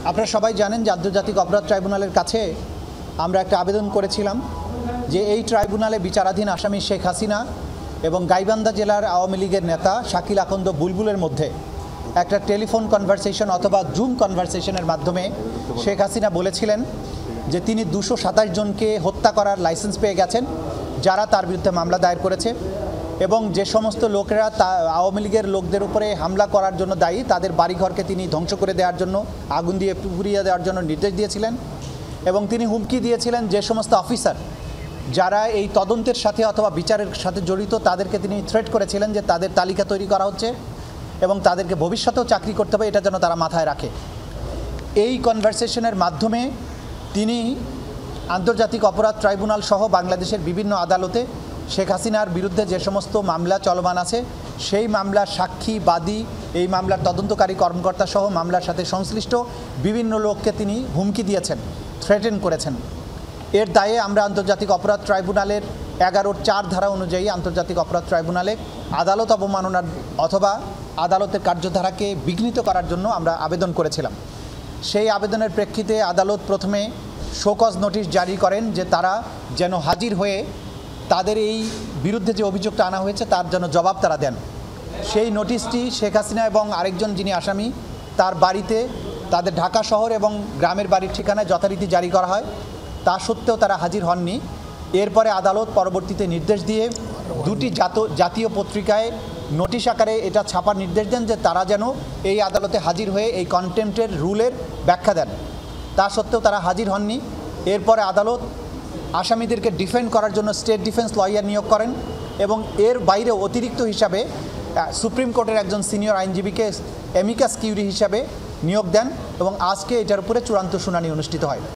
আপনারা সবাই জানেন যে আন্তর্জাতিক অপরাধ ট্রাইব্যুনালের কাছে আমরা একটা আবেদন করেছিলাম যে এই ট্রাইব্যুনালে বিচারাধীন আসামি শেখ হাসিনা এবং গাইবান্ধা জেলার আওয়ামী লীগের নেতা শাকিল আকন্দ বুলবুলের মধ্যে একটা টেলিফোন কনভারসেশন অথবা জুম কনভারসেশনের মাধ্যমে শেখ হাসিনা বলেছিলেন যে তিনি 227 জনকে হত্যা করার লাইসেন্স পেয়ে গেছেন যারা তার বিরুদ্ধে মামলা দায়ের করেছে এবং যে সমস্ত লোকেরা আওয়ামী লীগের লোকদের উপরে হামলা করার জন্য দায়ী তাদের বাড়িঘরকে তিনি ধ্বংস করে দেওয়ার জন্য আগুন দিয়ে পুড়িয়ে দেওয়ার জন্য নির্দেশ দিয়েছিলেন এবং তিনি হুমকি দিয়েছিলেন যে সমস্ত অফিসার যারা এই তদন্তের সাথে অথবা বিচারের সাথে জড়িত তাদেরকে তিনি থ্রেট করেছিলেন যে তাদের তালিকা তৈরি করা হচ্ছে এবং তাদেরকে ভবিষ্যতেও চাকরি করতে হবে এটা যেন তারা মাথায় রাখে। এই কনভারসেশনের মাধ্যমে তিনি আন্তর্জাতিক অপরাধ ট্রাইব্যুনাল সহ বাংলাদেশের বিভিন্ন আদালতে শেখ হাসিনার বিরুদ্ধে যে সমস্ত মামলা চলমান আছে সেই মামলার সাক্ষী বাদী এই মামলার তদন্তকারী কর্মকর্তা সহ মামলার সাথে সংশ্লিষ্ট বিভিন্ন লোককে তিনি হুমকি দিয়েছেন, থ্রেটেন করেছেন। এর দায়ে আমরা আন্তর্জাতিক অপরাধ ট্রাইব্যুনালের 11(4) ধারা অনুযায়ী আন্তর্জাতিক অপরাধ ট্রাইব্যুনালে আদালত অবমাননার অথবা আদালতের কার্যধারাকে বিঘ্নিত করার জন্য আমরা আবেদন করেছিলাম। সেই আবেদনের প্রেক্ষিতে আদালত প্রথমে শোকজ নোটিশ জারি করেন যে তারা যেন হাজির হয়ে তাদের এই বিরুদ্ধে যে অভিযোগটা আনা হয়েছে তার জন্য জবাব তারা দেন। সেই নোটিশটি শেখ হাসিনা এবং আরেকজন যিনি আসামি তার বাড়িতে তাদের ঢাকা শহর এবং গ্রামের বাড়ির ঠিকানায় যথারীতি জারি করা হয়, তা সত্ত্বেও তারা হাজির হননি। এরপরে আদালত পরবর্তীতে নির্দেশ দিয়ে দুটি জাতীয় পত্রিকায় নোটিশ আকারে এটা ছাপার নির্দেশ দেন যে তারা যেন এই আদালতে হাজির হয়ে এই কন্টেম্পটের রুলের ব্যাখ্যা দেন, তা সত্ত্বেও তারা হাজির হননি। এরপরে আদালত আসামিদেরকে ডিফেন্ড করার জন্য স্টেট ডিফেন্স লয়ার নিয়োগ করেন এবং এর বাইরে অতিরিক্ত হিসাবে সুপ্রিম কোর্টের একজন সিনিয়র আইনজীবীকে অ্যামিকাস কিউরি হিসাবে নিয়োগ দেন এবং আজকে এটার উপরে চূড়ান্ত শুনানি অনুষ্ঠিত হয়।